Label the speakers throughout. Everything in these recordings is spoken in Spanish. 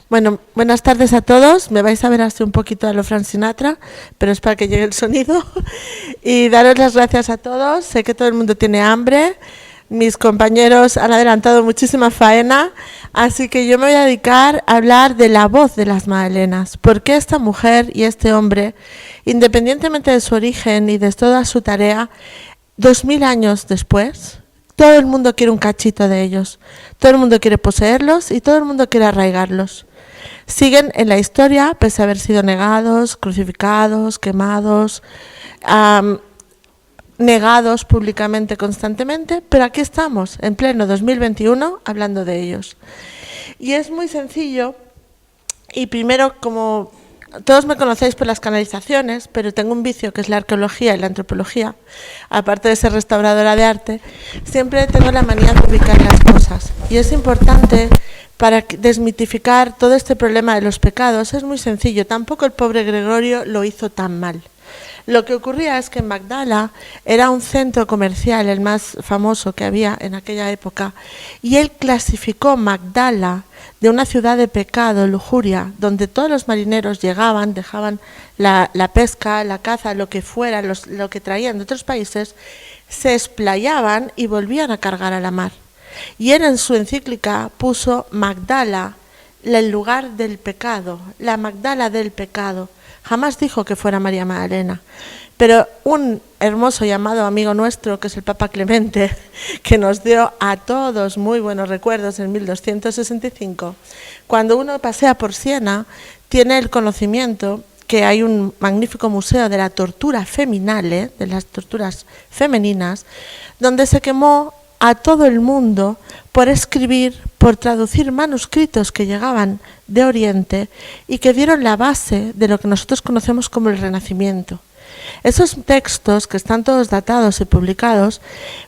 Speaker 1: Bueno, buenas tardes a todos. Me vais a ver así un poquito a lo Frank Sinatra, pero es para que llegue el sonido. Y daros las gracias a todos. Sé que todo el mundo tiene hambre. Mis compañeros han adelantado muchísima faena, así que yo me voy a dedicar a hablar de la voz de las Magdalenas. ¿Por qué esta mujer y este hombre, independientemente de su origen y de toda su tarea, 2000 años después, todo el mundo quiere un cachito de ellos, todo el mundo quiere poseerlos y todo el mundo quiere arraigarlos? Siguen en la historia, pese a haber sido negados, crucificados, quemados, negados públicamente constantemente, pero aquí estamos, en pleno 2021, hablando de ellos. Y es muy sencillo, y primero, como todos me conocéis por las canalizaciones, pero tengo un vicio que es la arqueología y la antropología, aparte de ser restauradora de arte, siempre tengo la manía de ubicar las cosas. Y es importante para desmitificar todo este problema de los pecados, es muy sencillo, tampoco el pobre Gregorio lo hizo tan mal. Lo que ocurría es que Magdala era un centro comercial, el más famoso que había en aquella época, y él clasificó Magdala de una ciudad de pecado, lujuria, donde todos los marineros llegaban, dejaban la pesca, la caza, lo que fuera, lo que traían de otros países, se explayaban y volvían a cargar a la mar. Y él en su encíclica puso Magdala, el lugar del pecado, la Magdala del pecado. Jamás dijo que fuera María Magdalena, pero un hermoso llamado amigo nuestro, que es el Papa Clemente, que nos dio a todos muy buenos recuerdos en 1265, cuando uno pasea por Siena, tiene el conocimiento que hay un magnífico museo de la tortura feminale, de las torturas femeninas, donde se quemó a todo el mundo por escribir, por traducir manuscritos que llegaban de Oriente y que dieron la base de lo que nosotros conocemos como el Renacimiento. Esos textos, que están todos datados y publicados,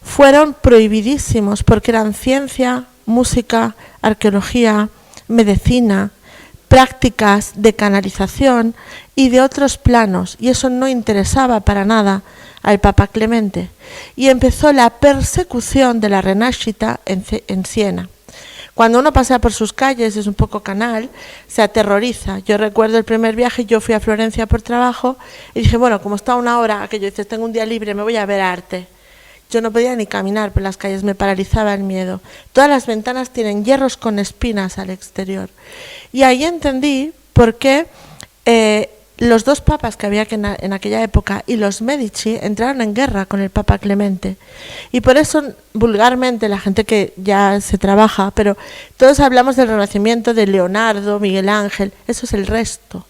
Speaker 1: fueron prohibidísimos porque eran ciencia, música, arqueología, medicina, prácticas de canalización y de otros planos, y eso no interesaba para nada al Papa Clemente, y empezó la persecución de la Renascita en Siena. Cuando uno pasea por sus calles, es un poco canal, se aterroriza. Yo recuerdo el primer viaje, yo fui a Florencia por trabajo y dije, bueno, como está una hora, aquello dices, tengo un día libre, me voy a ver arte. Yo no podía ni caminar por las calles, me paralizaba el miedo. Todas las ventanas tienen hierros con espinas al exterior. Y ahí entendí por qué los dos papas que había en aquella época y los Medici entraron en guerra con el Papa Clemente. Y por eso, vulgarmente, la gente que ya se trabaja, pero todos hablamos del Renacimiento de Leonardo, Miguel Ángel, eso es el resto.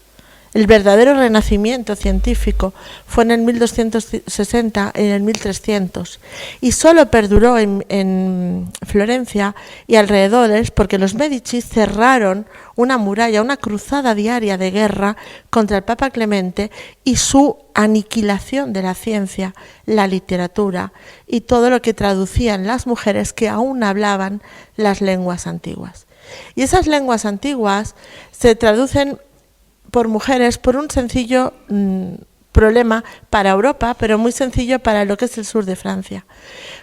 Speaker 1: El verdadero renacimiento científico fue en el 1260, en el 1300, y solo perduró en Florencia y alrededores porque los Medici cerraron una muralla, una cruzada diaria de guerra contra el Papa Clemente y su aniquilación de la ciencia, la literatura y todo lo que traducían las mujeres que aún hablaban las lenguas antiguas. Y esas lenguas antiguas se traducen por mujeres por un sencillo problema para Europa, pero muy sencillo para lo que es el sur de Francia.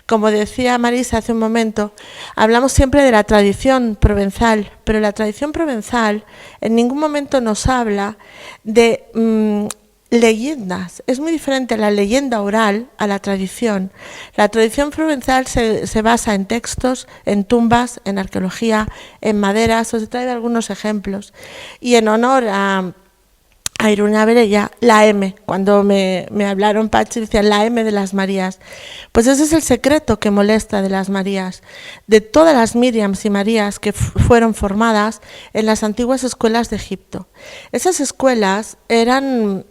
Speaker 1: Como decía Marisa hace un momento, hablamos siempre de la tradición provenzal, pero la tradición provenzal en ningún momento nos habla de leyendas. Es muy diferente la leyenda oral a la tradición. La tradición provenzal se basa en textos, en tumbas, en arqueología, en maderas. Os he traído algunos ejemplos. Y en honor a Iruña Berella, la M, cuando me hablaron Pachi, decían la M de las Marías. Pues ese es el secreto que molesta de las Marías, de todas las Miriams y Marías que fueron formadas en las antiguas escuelas de Egipto. Esas escuelas eran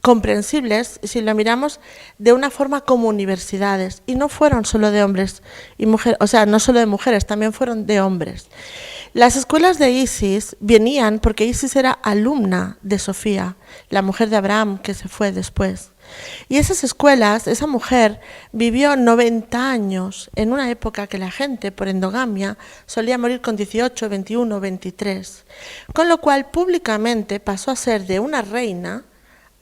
Speaker 1: comprensibles si lo miramos de una forma como universidades, y no fueron solo de hombres y mujeres, o sea, no solo de mujeres, también fueron de hombres. Las escuelas de Isis venían porque Isis era alumna de Sofía, la mujer de Abraham que se fue después. Y esas escuelas, esa mujer vivió 90 años en una época que la gente por endogamia solía morir con 18, 21, 23. Con lo cual públicamente pasó a ser de una reina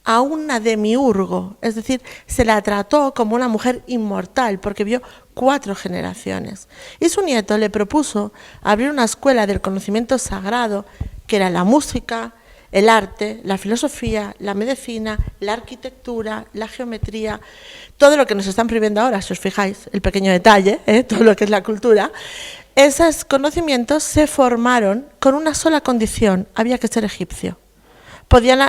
Speaker 1: a una demiurgo, es decir, se la trató como una mujer inmortal porque vio 4 generaciones. Y su nieto le propuso abrir una escuela del conocimiento sagrado que era la música, el arte, la filosofía, la medicina, la arquitectura, la geometría, todo lo que nos están prohibiendo ahora, si os fijáis, el pequeño detalle, todo lo que es la cultura. Esos conocimientos se formaron con una sola condición: había que ser egipcio. Podían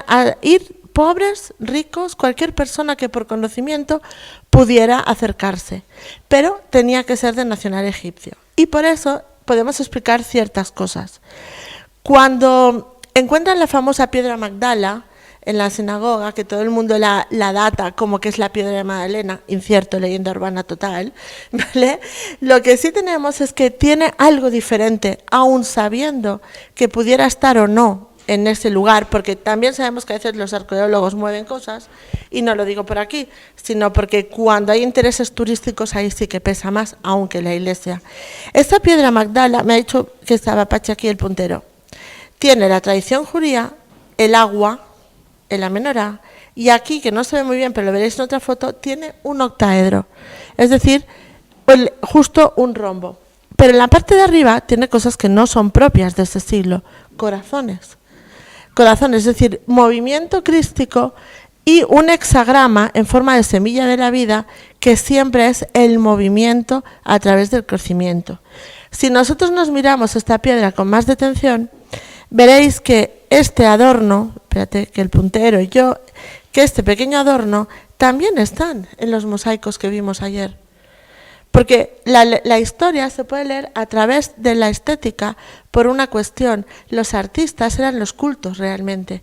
Speaker 1: ir pobres, ricos, cualquier persona que por conocimiento pudiera acercarse, pero tenía que ser de nacional egipcio. Y por eso podemos explicar ciertas cosas. Cuando encuentran la famosa piedra Magdala en la sinagoga, que todo el mundo la data como que es la piedra de Magdalena, incierto, leyenda urbana total, ¿vale? Lo que sí tenemos es que tiene algo diferente, aun sabiendo que pudiera estar o no en ese lugar, porque también sabemos que a veces los arqueólogos mueven cosas, y no lo digo por aquí, sino porque cuando hay intereses turísticos ahí sí que pesa más, aunque la iglesia. Esta piedra Magdala, me ha dicho que estaba Pachi aquí el puntero, tiene la tradición judía, el agua, en la menorá, y aquí, que no se ve muy bien, pero lo veréis en otra foto, tiene un octaedro, es decir, justo un rombo. Pero en la parte de arriba tiene cosas que no son propias de ese siglo, corazones. Corazones, es decir, movimiento crístico y un hexagrama en forma de semilla de la vida, que siempre es el movimiento a través del crecimiento. Si nosotros nos miramos esta piedra con más detención, veréis que este adorno, espérate, que el puntero y yo, que este pequeño adorno también están en los mosaicos que vimos ayer. Porque la historia se puede leer a través de la estética por una cuestión. Los artistas eran los cultos realmente.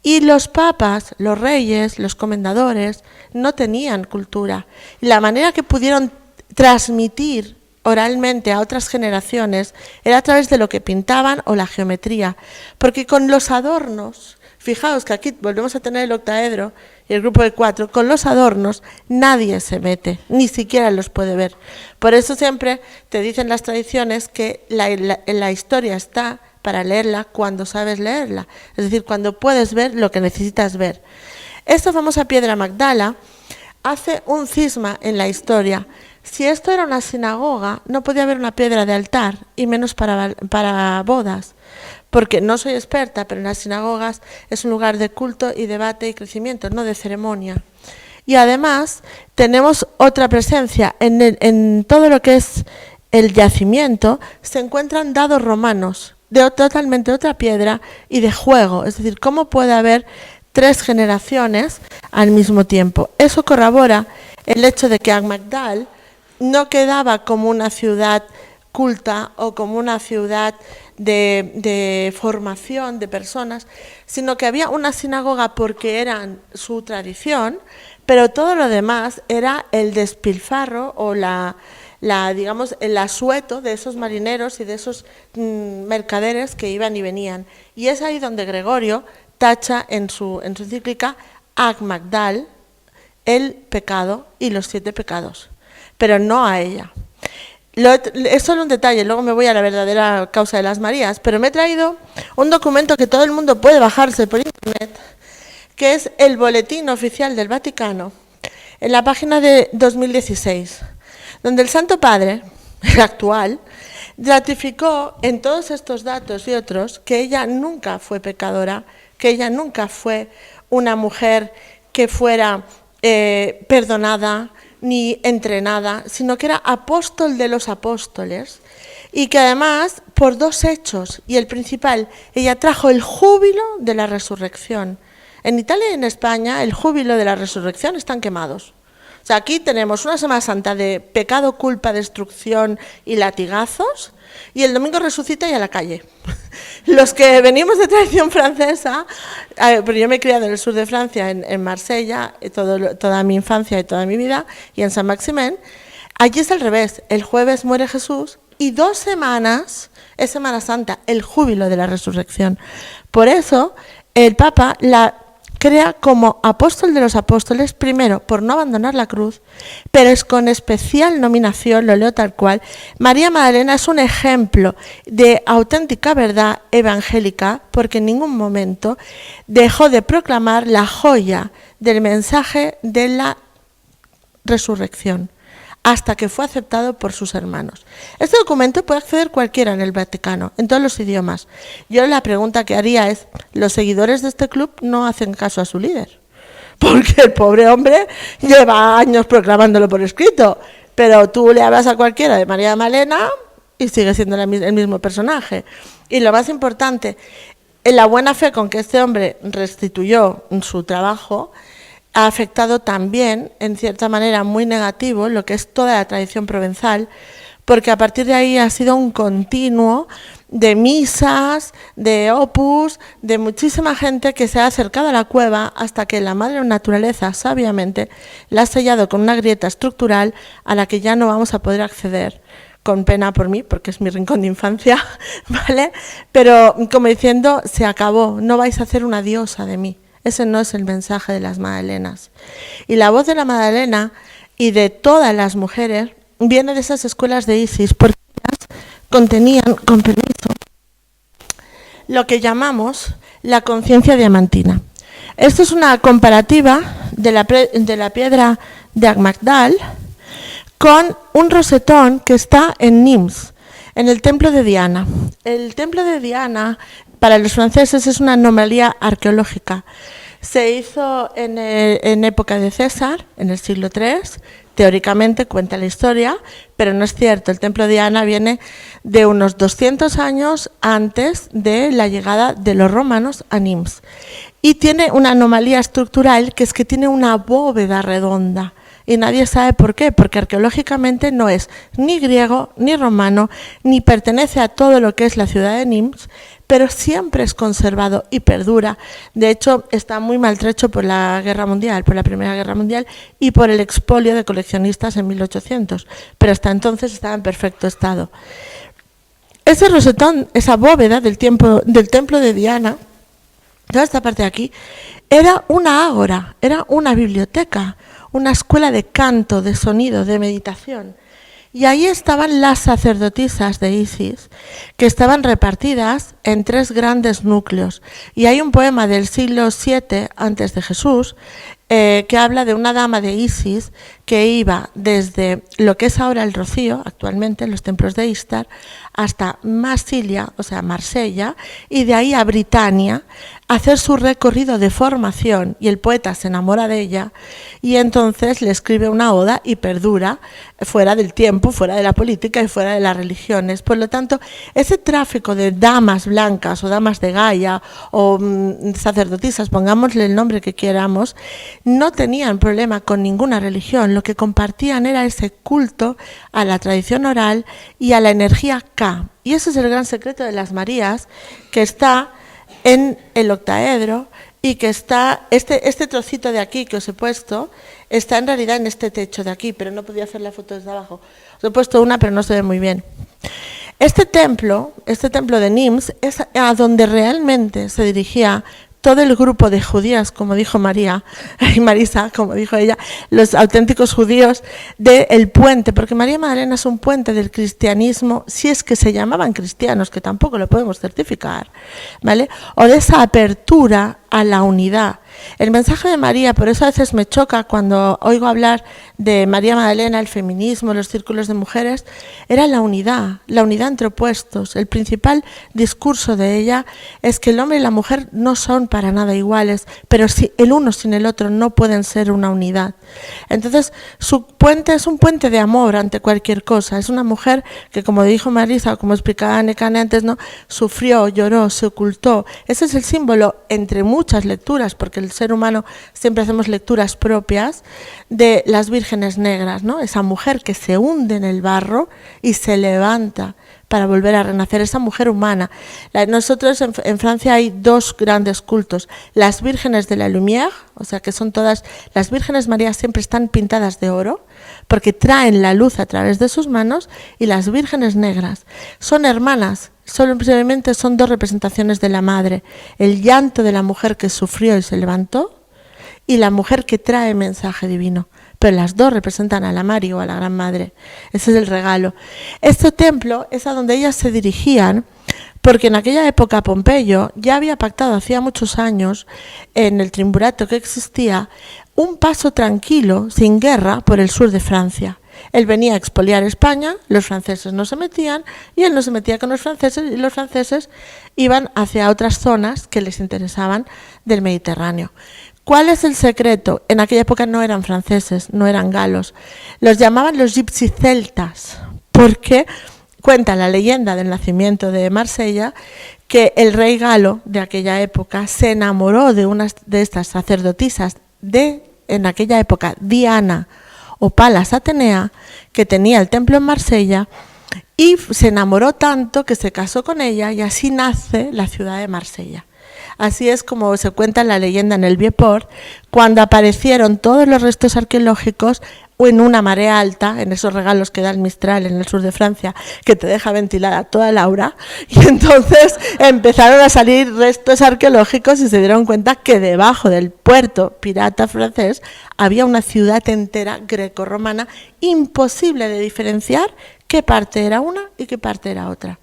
Speaker 1: Y los papas, los reyes, los comendadores no tenían cultura. Y la manera que pudieron transmitir oralmente a otras generaciones era a través de lo que pintaban o la geometría. Porque con los adornos, fijaos que aquí volvemos a tener el octaedro y el grupo de 4, con los adornos nadie se mete, ni siquiera los puede ver. Por eso siempre te dicen las tradiciones que la historia está para leerla cuando sabes leerla, es decir, cuando puedes ver lo que necesitas ver. Esta famosa piedra Magdala hace un cisma en la historia. Si esto era una sinagoga, no podía haber una piedra de altar, y menos para bodas. Porque no soy experta, pero en las sinagogas es un lugar de culto y debate y crecimiento, no de ceremonia. Y además tenemos otra presencia, en todo lo que es el yacimiento, se encuentran dados romanos, de totalmente otra piedra y de juego. Es decir, ¿cómo puede haber 3 generaciones al mismo tiempo? Eso corrobora el hecho de que Agmagdal no quedaba como una ciudad culta o como una ciudad de formación de personas, sino que había una sinagoga porque era su tradición, pero todo lo demás era el despilfarro o digamos, el asueto de esos marineros y de esos mercaderes que iban y venían. Y es ahí donde Gregorio tacha en su encíclica Agmagdal, el pecado y los 7 pecados, pero no a ella. Es solo un detalle, luego me voy a la verdadera causa de las Marías, pero me he traído un documento que todo el mundo puede bajarse por internet, que es el Boletín Oficial del Vaticano, en la página de 2016, donde el Santo Padre, el actual, ratificó en todos estos datos y otros que ella nunca fue pecadora, que ella nunca fue una mujer que fuera perdonada, ni entrenada, sino que era apóstol de los apóstoles, y que además, por 2 hechos, y el principal, ella trajo el júbilo de la resurrección. En Italia y en España, el júbilo de la resurrección están quemados. O sea, aquí tenemos una Semana Santa de pecado, culpa, destrucción y latigazos, y el domingo resucita y a la calle. Los que venimos de tradición francesa, pero yo me he criado en el sur de Francia, en Marsella, toda mi infancia y toda mi vida, y en Saint-Maximin, allí es al revés. El jueves muere Jesús y 2 semanas es Semana Santa, el júbilo de la resurrección. Por eso el Papa la crea como apóstol de los apóstoles, primero por no abandonar la cruz, pero es con especial nominación, lo leo tal cual. María Magdalena es un ejemplo de auténtica verdad evangélica, porque en ningún momento dejó de proclamar la joya del mensaje de la resurrección. hasta que fue aceptado por sus hermanos. Este documento puede acceder cualquiera en el Vaticano, en todos los idiomas. Yo la pregunta que haría es, ¿los seguidores de este club no hacen caso a su líder? Porque el pobre hombre lleva años proclamándolo por escrito, pero tú le hablas a cualquiera de María Malena y sigue siendo el mismo personaje. Y lo más importante, en la buena fe con que este hombre restituyó su trabajo, ha afectado también, en cierta manera muy negativo, lo que es toda la tradición provenzal, porque a partir de ahí ha sido un continuo de misas, de opus, de muchísima gente que se ha acercado a la cueva hasta que la madre naturaleza sabiamente la ha sellado con una grieta estructural a la que ya no vamos a poder acceder. Con pena por mí, porque es mi rincón de infancia, ¿vale? Pero como diciendo, se acabó, no vais a hacer una diosa de mí. Ese no es el mensaje de las Magdalenas. Y la voz de la Magdalena y de todas las mujeres viene de esas escuelas de Isis, porque ellas contenían, con permiso, lo que llamamos la conciencia diamantina. Esto es una comparativa de la piedra de Agmagdal con un rosetón que está en Nimes, en el templo de Diana. El templo de Diana, para los franceses, es una anomalía arqueológica. Se hizo en época de César, en el siglo III, teóricamente cuenta la historia, pero no es cierto. El templo de Diana viene de unos 200 años antes de la llegada de los romanos a Nimes. Y tiene una anomalía estructural, que es que tiene una bóveda redonda. Y nadie sabe por qué, porque arqueológicamente no es ni griego, ni romano, ni pertenece a todo lo que es la ciudad de Nimes, pero siempre es conservado y perdura. De hecho, está muy maltrecho por la Guerra Mundial, por la Primera Guerra Mundial y por el expolio de coleccionistas en 1800, pero hasta entonces estaba en perfecto estado. Ese rosetón, esa bóveda del templo de Diana, toda esta parte de aquí, era una ágora, era una biblioteca, una escuela de canto, de sonido, de meditación. Y ahí estaban las sacerdotisas de Isis, que estaban repartidas en 3 grandes núcleos. Y hay un poema del siglo VII antes de Jesús que habla de una dama de Isis que iba desde lo que es ahora el Rocío, actualmente en los templos de Istar, hasta Marsilia, o sea, Marsella, y de ahí a Britania, a hacer su recorrido de formación, y el poeta se enamora de ella, y entonces le escribe una oda y perdura fuera del tiempo, fuera de la política y fuera de las religiones. Por lo tanto, ese tráfico de damas blancas o damas de Gaia o sacerdotisas, pongámosle el nombre que queramos, no tenían problema con ninguna religión. Lo que compartían era ese culto a la tradición oral y a la energía K. Y ese es el gran secreto de las Marías, que está en el octaedro y que está, este trocito de aquí que os he puesto, está en realidad en este techo de aquí, pero no podía hacer la foto desde abajo. Os he puesto una, pero no se ve muy bien. Este templo de Nimes, es a donde realmente se dirigía todo el grupo de judías, como dijo María, y Marisa, como dijo ella, los auténticos judíos del puente, porque María Magdalena es un puente del cristianismo, si es que se llamaban cristianos, que tampoco lo podemos certificar, ¿vale? O de esa apertura a la unidad. El mensaje de María, por eso a veces me choca cuando oigo hablar de María Magdalena, el feminismo, los círculos de mujeres, era la unidad entre opuestos. El principal discurso de ella es que el hombre y la mujer no son para nada iguales, pero si el uno sin el otro no pueden ser una unidad. Entonces, su puente es un puente de amor ante cualquier cosa. Es una mujer que, como dijo Marisa, o como explicaba Nekane antes, ¿no?, sufrió, lloró, se ocultó. Ese es el símbolo, entre muchas lecturas, porque el ser humano siempre hacemos lecturas propias, de las vírgenes negras, ¿no? Esa mujer que se hunde en el barro y se levanta para volver a renacer, esa mujer humana. Nosotros en Francia hay 2 grandes cultos, las vírgenes de la Lumière, o sea que son todas, las vírgenes Marías siempre están pintadas de oro, porque traen la luz a través de sus manos, y las vírgenes negras son hermanas, simplemente son 2 representaciones de la madre, el llanto de la mujer que sufrió y se levantó, y la mujer que trae mensaje divino, pero las 2 representan a la Mari o a la Gran Madre. Ese es el regalo. Este templo es a donde ellas se dirigían, porque en aquella época Pompeyo ya había pactado hacía muchos años, en el triunvirato que existía, un paso tranquilo, sin guerra, por el sur de Francia. Él venía a expoliar España, los franceses no se metían, y él no se metía con los franceses, y los franceses iban hacia otras zonas que les interesaban del Mediterráneo. ¿Cuál es el secreto? En aquella época no eran franceses, no eran galos. Los llamaban los gypsy celtas, porque cuenta la leyenda del nacimiento de Marsella que el rey galo de aquella época se enamoró de una de estas sacerdotisas en aquella época, Diana o Palas Atenea, que tenía el templo en Marsella, y se enamoró tanto que se casó con ella y así nace la ciudad de Marsella. Así es como se cuenta en la leyenda en el Vieux-Port, cuando aparecieron todos los restos arqueológicos en una marea alta, en esos regalos que da el Mistral en el sur de Francia, que te deja ventilada toda la aura, y entonces empezaron a salir restos arqueológicos y se dieron cuenta que debajo del puerto pirata francés había una ciudad entera grecorromana, imposible de diferenciar qué parte era una y qué parte era otra.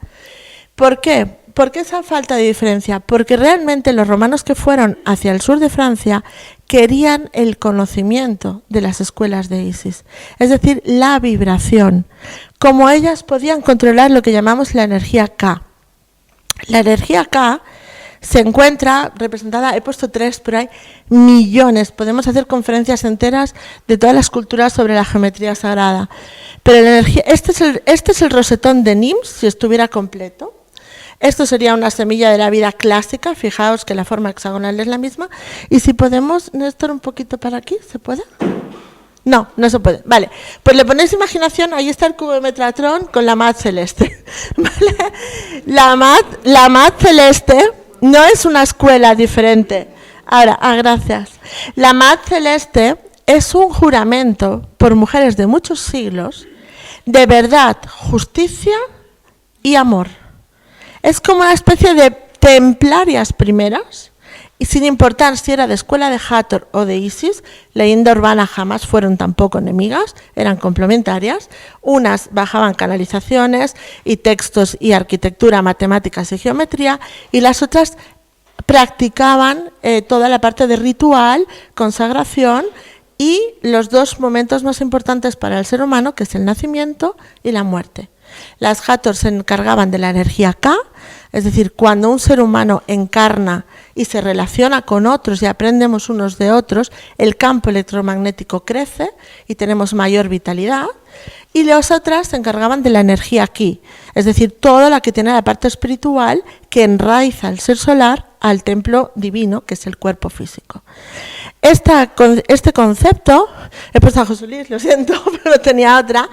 Speaker 1: ¿Por qué? ¿Por qué esa falta de diferencia? Porque realmente los romanos que fueron hacia el sur de Francia querían el conocimiento de las escuelas de Isis, es decir, la vibración. Como ellas podían controlar lo que llamamos la energía K. La energía K se encuentra representada, he puesto 3, pero hay millones. Podemos hacer conferencias enteras de todas las culturas sobre la geometría sagrada. Pero la energía, este es el rosetón de Nims, si estuviera completo. Esto sería una semilla de la vida clásica, fijaos que la forma hexagonal es la misma. Y si podemos, Néstor, un poquito para aquí, ¿se puede? No, no se puede. Vale, pues le ponéis imaginación, ahí está el cubo de Metatron con la Mad celeste. ¿Vale? La Mad celeste no es una escuela diferente. Ahora, gracias. La Mad celeste es un juramento por mujeres de muchos siglos de verdad, justicia y amor. Es como una especie de templarias primeras, y sin importar si era de escuela de Hathor o de Isis, leyenda urbana jamás fueron tampoco enemigas, eran complementarias. Unas bajaban canalizaciones y textos y arquitectura, matemáticas y geometría, y las otras practicaban toda la parte de ritual, consagración y los dos momentos más importantes para el ser humano, que es el nacimiento y la muerte. Las Hathor se encargaban de la energía K, es decir, cuando un ser humano encarna y se relaciona con otros y aprendemos unos de otros, el campo electromagnético crece y tenemos mayor vitalidad. Y las otras se encargaban de la energía Ki, es decir, toda la que tiene la parte espiritual que enraiza el ser solar al templo divino, que es el cuerpo físico. Este concepto, he puesto a José Luis, lo siento, pero tenía otra.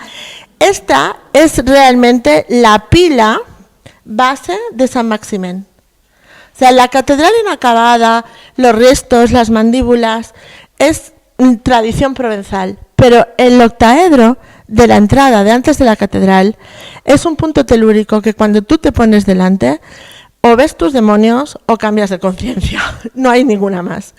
Speaker 1: Esta es realmente la pila base de San Maximen. O sea, la catedral inacabada, los restos, las mandíbulas, es tradición provenzal, pero el octaedro de la entrada de antes de la catedral es un punto telúrico que cuando tú te pones delante, o ves tus demonios o cambias de conciencia, no hay ninguna más.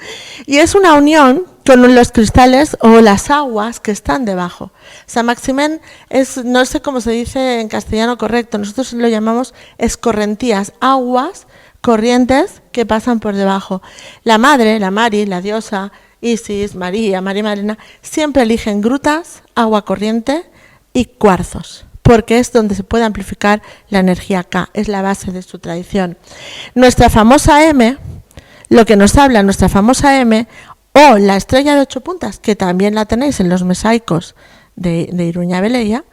Speaker 1: Y es una unión con los cristales o las aguas que están debajo. San Maximen es, no sé cómo se dice en castellano correcto, nosotros lo llamamos escorrentías, aguas corrientes que pasan por debajo. La madre, la Mari, la diosa, Isis, María Magdalena, siempre eligen grutas, agua corriente y cuarzos, porque es donde se puede amplificar la energía K, es la base de su tradición. Nuestra famosa M, lo que nos habla nuestra famosa M, o la estrella de 8 puntas, que también la tenéis en los mesaicos de Iruña Beleya,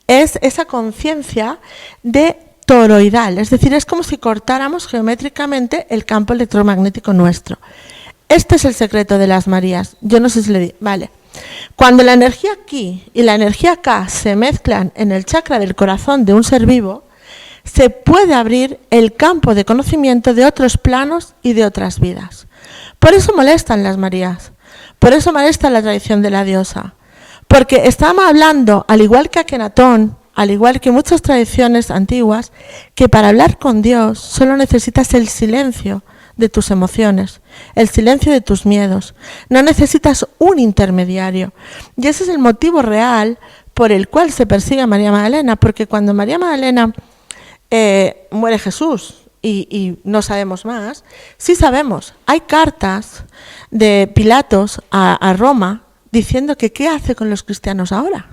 Speaker 1: es esa conciencia de toroidal, es decir, es como si cortáramos geométricamente el campo electromagnético nuestro. Este es el secreto de las Marías. Yo no sé si le di. Vale. Cuando la energía Ki y la energía K se mezclan en el chakra del corazón de un ser vivo, se puede abrir el campo de conocimiento de otros planos y de otras vidas. Por eso molestan las Marías. Por eso molesta la tradición de la diosa. Porque estamos hablando, al igual que Akenatón, al igual que muchas tradiciones antiguas, que para hablar con Dios solo necesitas el silencio de tus emociones, el silencio de tus miedos. No necesitas un intermediario. Y ese es el motivo real por el cual se persigue a María Magdalena, porque cuando María Magdalena muere Jesús y no sabemos más, sí sabemos, hay cartas de Pilatos a Roma diciendo que qué hace con los cristianos ahora.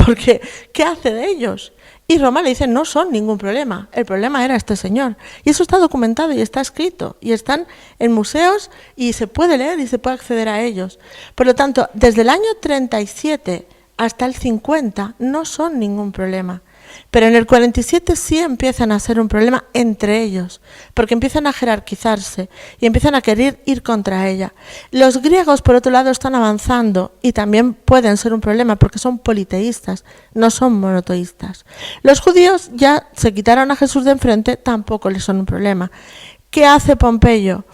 Speaker 1: porque ¿qué hace de ellos? Y Roma le dice, no son ningún problema, el problema era este señor. Y eso está documentado y está escrito, y están en museos y se puede leer y se puede acceder a ellos. Por lo tanto, desde el año 37 hasta el 50 no son ningún problema. Pero en el 47 sí empiezan a ser un problema entre ellos, porque empiezan a jerarquizarse y empiezan a querer ir contra ella. Los griegos, por otro lado, están avanzando y también pueden ser un problema porque son politeístas, no son monoteístas. Los judíos ya se quitaron a Jesús de enfrente, tampoco les son un problema. ¿Qué hace Pompeyo?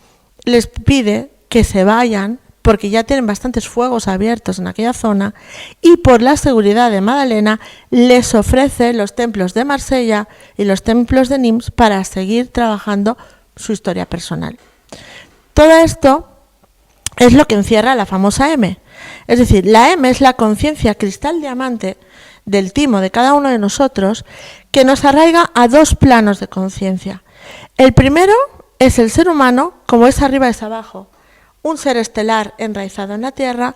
Speaker 1: Les pide que se vayan, porque ya tienen bastantes fuegos abiertos en aquella zona, y por la seguridad de Madalena les ofrece los templos de Marsella y los templos de Nimes para seguir trabajando su historia personal. Todo esto es lo que encierra la famosa M. Es decir, la M es la conciencia cristal diamante del timo de cada uno de nosotros que nos arraiga a dos planos de conciencia. El primero es el ser humano, como es arriba es abajo, un ser estelar enraizado en la Tierra,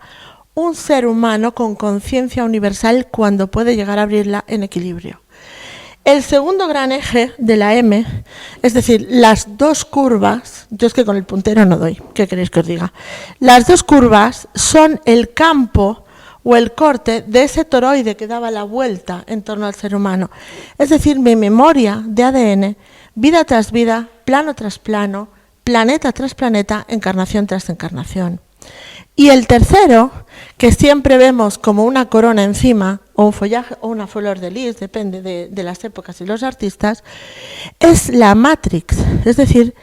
Speaker 1: un ser humano con conciencia universal cuando puede llegar a abrirla en equilibrio. El segundo gran eje de la M, es decir, las dos curvas, yo es que con el puntero no doy, ¿qué queréis que os diga? Las dos curvas son el campo o el corte de ese toroide que daba la vuelta en torno al ser humano. Es decir, mi memoria de ADN, vida tras vida, plano tras plano, planeta tras planeta, encarnación tras encarnación. Y el tercero, que siempre vemos como una corona encima, o un follaje, o una flor de lis, depende de las épocas y los artistas, es la Matrix, es decir,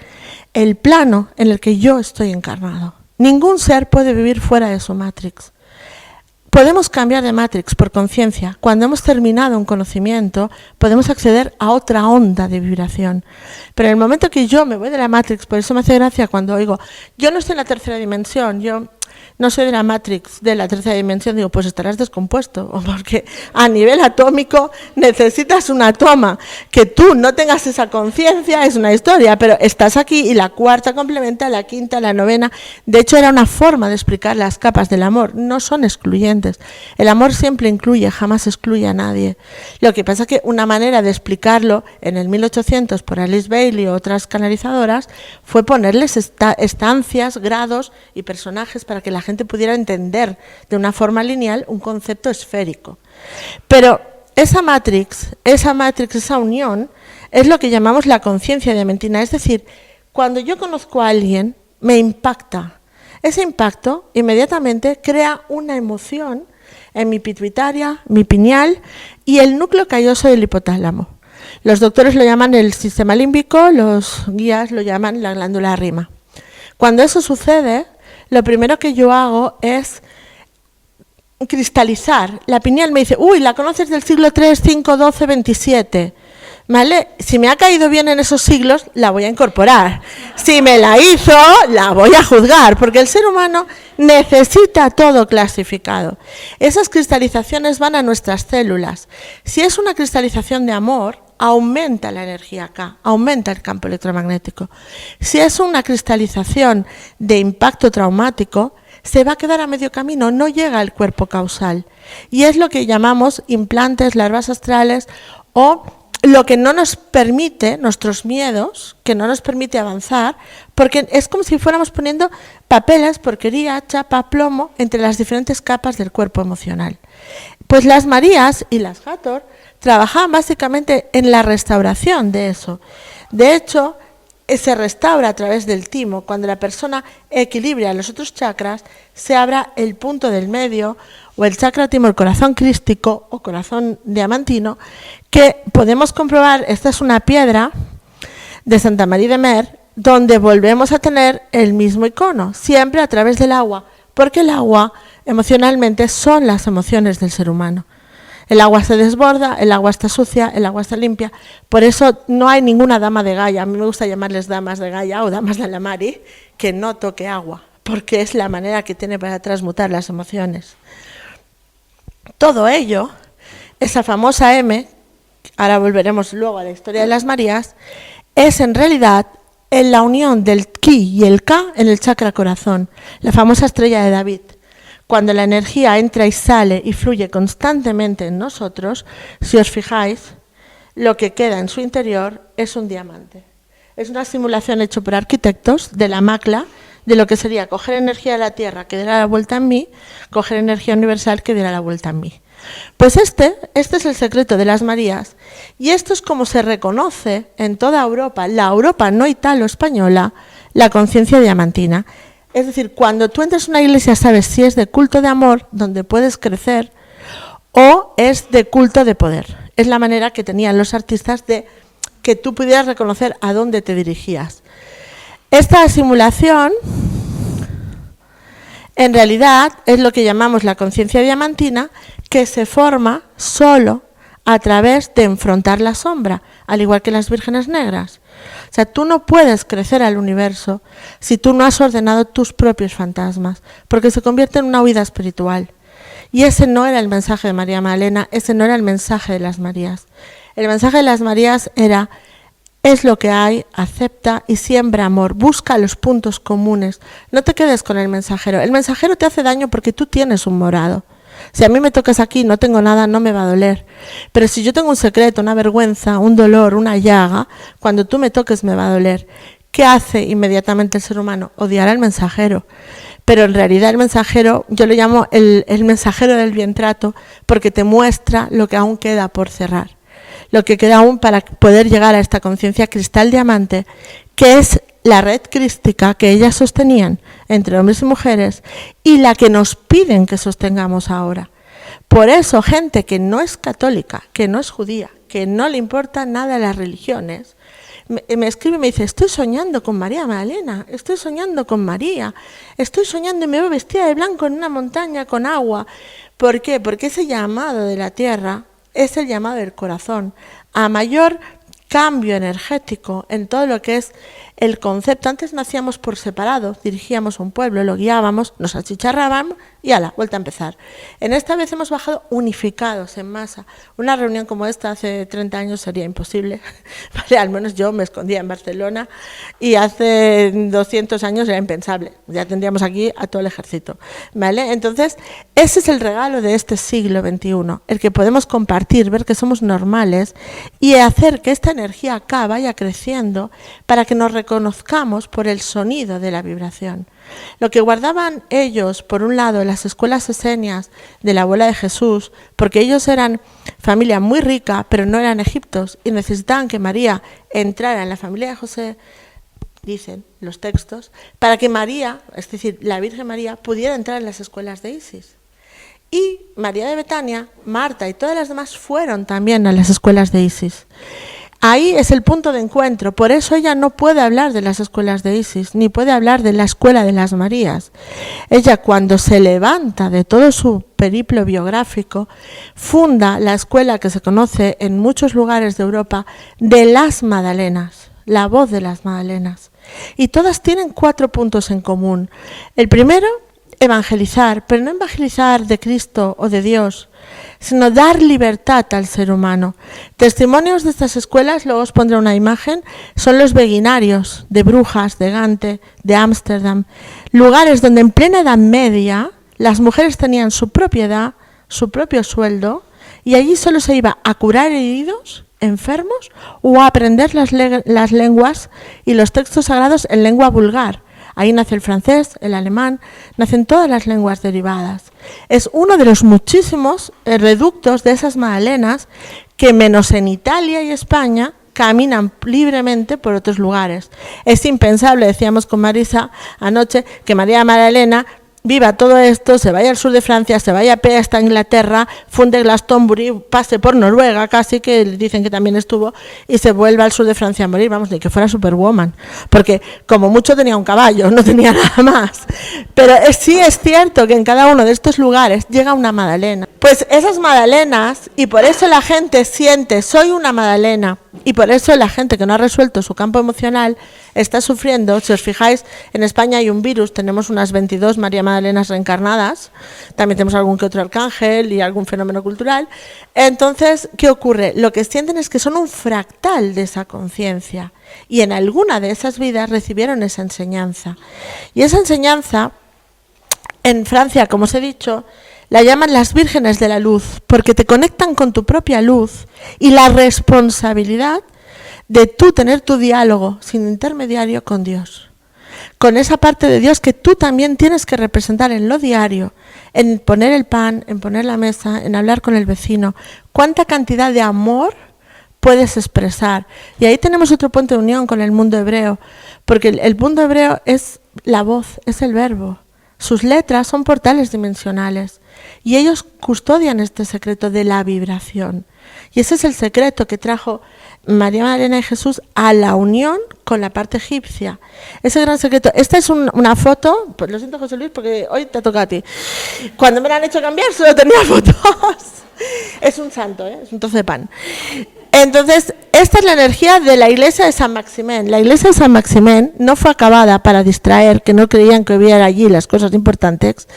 Speaker 1: el plano en el que yo estoy encarnado. Ningún ser puede vivir fuera de su Matrix. Podemos cambiar de Matrix por conciencia. Cuando hemos terminado un conocimiento, podemos acceder a otra onda de vibración. Pero en el momento que yo me voy de la Matrix, por eso me hace gracia cuando oigo, yo no estoy en la tercera dimensión, yo no soy de la Matrix, de la tercera dimensión, digo, pues estarás descompuesto, porque a nivel atómico necesitas una toma. Que tú no tengas esa conciencia es una historia, pero estás aquí y la cuarta complementa a la quinta, a la novena. De hecho, era una forma de explicar las capas del amor, no son excluyentes. El amor siempre incluye, jamás excluye a nadie. Lo que pasa es que una manera de explicarlo en el 1800 por Alice Bailey o otras canalizadoras fue ponerles estancias, grados y personajes para que la gente pudiera entender de una forma lineal un concepto esférico. Pero esa Matrix, esa unión, es lo que llamamos la conciencia diamantina. Es decir, cuando yo conozco a alguien, me impacta. Ese impacto inmediatamente crea una emoción en mi pituitaria, mi pineal y el núcleo calloso del hipotálamo. Los doctores lo llaman el sistema límbico, los guías lo llaman la glándula rima. Cuando eso sucede, lo primero que yo hago es cristalizar. La pineal me dice, uy, la conoces del siglo 3, 5, 12, 27. ¿Vale? Si me ha caído bien en esos siglos, la voy a incorporar. Si me la hizo, la voy a juzgar, porque el ser humano necesita todo clasificado. Esas cristalizaciones van a nuestras células. Si es una cristalización de amor, aumenta la energía acá, aumenta el campo electromagnético. Si es una cristalización de impacto traumático, se va a quedar a medio camino, no llega al cuerpo causal. Y es lo que llamamos implantes, larvas astrales o lo que no nos permite, nuestros miedos, que no nos permite avanzar, porque es como si fuéramos poniendo papeles, porquería, chapa, plomo, entre las diferentes capas del cuerpo emocional. Pues las Marías y las Hathor trabajaban básicamente en la restauración de eso. De hecho, se restaura a través del timo. Cuando la persona equilibra los otros chakras, se abra el punto del medio, o el chakra timo, el corazón crístico o corazón diamantino, que podemos comprobar, esta es una piedra de Santa María de Mer, donde volvemos a tener el mismo icono, siempre a través del agua, porque el agua emocionalmente son las emociones del ser humano. El agua se desborda, el agua está sucia, el agua está limpia. Por eso no hay ninguna dama de Gaia, a mí me gusta llamarles damas de Gaia o damas de la Mari, que no toque agua, porque es la manera que tiene para transmutar las emociones. Todo ello, esa famosa M, ahora volveremos luego a la historia de las Marías, es en realidad en la unión del Ki y el Ka en el chakra corazón, la famosa estrella de David. Cuando la energía entra y sale y fluye constantemente en nosotros, si os fijáis, lo que queda en su interior es un diamante. Es una simulación hecha por arquitectos de la macla, de lo que sería coger energía de la Tierra que diera la vuelta en mí, coger energía universal que diera la vuelta en mí. Pues este es el secreto de las Marías, y esto es como se reconoce en toda Europa, la Europa no italo-española, la conciencia diamantina. Es decir, cuando tú entras a una iglesia sabes si es de culto de amor, donde puedes crecer, o es de culto de poder. Es la manera que tenían los artistas de que tú pudieras reconocer a dónde te dirigías. Esta simulación, en realidad, es lo que llamamos la conciencia diamantina, que se forma solo a través de enfrentar la sombra, al igual que las vírgenes negras. O sea, tú no puedes crecer al universo si tú no has ordenado tus propios fantasmas, porque se convierte en una huida espiritual. Y ese no era el mensaje de María Magdalena, ese no era el mensaje de las Marías. El mensaje de las Marías era: es lo que hay, acepta y siembra amor, busca los puntos comunes. No te quedes con el mensajero te hace daño porque tú tienes un morado. Si a mí me tocas aquí, no tengo nada, no me va a doler. Pero si yo tengo un secreto, una vergüenza, un dolor, una llaga, cuando tú me toques me va a doler. ¿Qué hace inmediatamente el ser humano? Odiar al mensajero. Pero en realidad el mensajero, yo lo llamo el mensajero del bien trato, porque te muestra lo que aún queda por cerrar. Lo que queda aún para poder llegar a esta conciencia cristal diamante, que es la red crística que ellas sostenían entre hombres y mujeres y la que nos piden que sostengamos ahora. Por eso, gente que no es católica, que no es judía, que no le importa nada las religiones, me escribe y me dice: estoy soñando con María Magdalena, estoy soñando con María, estoy soñando y me veo vestida de blanco en una montaña con agua. ¿Por qué? Porque ese llamado de la tierra es el llamado del corazón a mayor cambio energético en todo lo que es el concepto. Antes nacíamos por separado, dirigíamos a un pueblo, lo guiábamos, nos achicharrábamos y ala, vuelta a empezar. En esta vez hemos bajado unificados en masa. Una reunión como esta hace 30 años sería imposible, ¿vale? Al menos yo me escondía en Barcelona, y hace 200 años era impensable. Ya tendríamos aquí a todo el ejército, ¿vale? Entonces, ese es el regalo de este siglo XXI, el que podemos compartir, ver que somos normales y hacer que esta energía acá vaya creciendo para que nos reconozcamos por el sonido de la vibración. Lo que guardaban ellos, por un lado, en las escuelas esenias de la abuela de Jesús, porque ellos eran familia muy rica, pero no eran egiptos, y necesitaban que María entrara en la familia de José, dicen los textos, para que María, es decir, la Virgen María, pudiera entrar en las escuelas de Isis. Y María de Betania, Marta y todas las demás fueron también a las escuelas de Isis. Ahí es el punto de encuentro, por eso ella no puede hablar de las escuelas de Isis, ni puede hablar de la escuela de las Marías. Ella, cuando se levanta de todo su periplo biográfico, funda la escuela que se conoce en muchos lugares de Europa de las Magdalenas, la voz de las Magdalenas. Y todas tienen 4 puntos en común. El primero, evangelizar, pero no evangelizar de Cristo o de Dios, sino dar libertad al ser humano. Testimonios de estas escuelas, luego os pondré una imagen, son los beguinarios de Brujas, de Gante, de Ámsterdam, lugares donde en plena Edad Media las mujeres tenían su propiedad, su propio sueldo, y allí solo se iba a curar heridos, enfermos, o a aprender las lenguas y los textos sagrados en lengua vulgar. Ahí nace el francés, el alemán, nacen todas las lenguas derivadas. Es uno de los muchísimos reductos de esas Magdalenas que, menos en Italia y España, caminan libremente por otros lugares. Es impensable, decíamos con Marisa anoche, que María Magdalena viva todo esto, se vaya al sur de Francia, se vaya a Pea hasta Inglaterra, funde Glastonbury, pase por Noruega, casi, que dicen que también estuvo, y se vuelve al sur de Francia a morir. Vamos, ni que fuera Superwoman, porque como mucho tenía un caballo, no tenía nada más. Pero sí es cierto que en cada uno de estos lugares llega una Magdalena. Pues esas Magdalenas, y por eso la gente siente, soy una Magdalena, y por eso la gente que no ha resuelto su campo emocional está sufriendo. Si os fijáis, en España hay un virus, tenemos unas 22 María Magdalenas reencarnadas, también tenemos algún que otro arcángel y algún fenómeno cultural. Entonces, ¿qué ocurre? Lo que sienten es que son un fractal de esa conciencia, y en alguna de esas vidas recibieron esa enseñanza. Y esa enseñanza en Francia, como os he dicho, la llaman las vírgenes de la luz, porque te conectan con tu propia luz y la responsabilidad de tú tener tu diálogo sin intermediario con Dios. Con esa parte de Dios que tú también tienes que representar en lo diario, en poner el pan, en poner la mesa, en hablar con el vecino. ¿Cuánta cantidad de amor puedes expresar? Y ahí tenemos otro punto de unión con el mundo hebreo, porque el mundo hebreo es la voz, es el verbo. Sus letras son portales dimensionales y ellos custodian este secreto de la vibración. Y ese es el secreto que trajo María Magdalena y Jesús a la unión con la parte egipcia. Ese gran secreto. Esta es una foto, pues lo siento José Luis porque hoy te toca a ti. Cuando me la han hecho cambiar solo tenía fotos. Es un santo, es un trozo de pan. Entonces, esta es la energía de la iglesia de San Maximén. La iglesia de San Maximén no fue acabada para distraer, que no creían que hubiera allí las cosas importantes.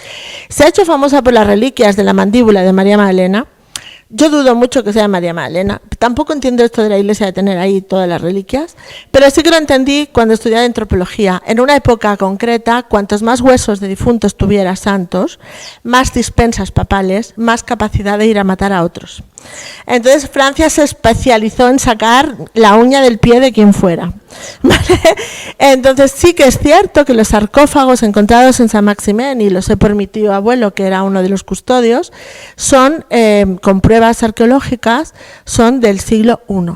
Speaker 1: Se ha hecho famosa por las reliquias de la mandíbula de María Magdalena. Yo dudo mucho que sea María Magdalena. Tampoco entiendo esto de la iglesia de tener ahí todas las reliquias, pero sí que lo entendí cuando estudiaba antropología. En una época concreta, cuantos más huesos de difuntos tuviera santos, más dispensas papales, más capacidad de ir a matar a otros. Entonces Francia se especializó en sacar la uña del pie de quien fuera. ¿Vale? Entonces sí que es cierto que los sarcófagos encontrados en San Maximén, y lo sé por mi tío abuelo, que era uno de los custodios, son, con pruebas arqueológicas, son del siglo I.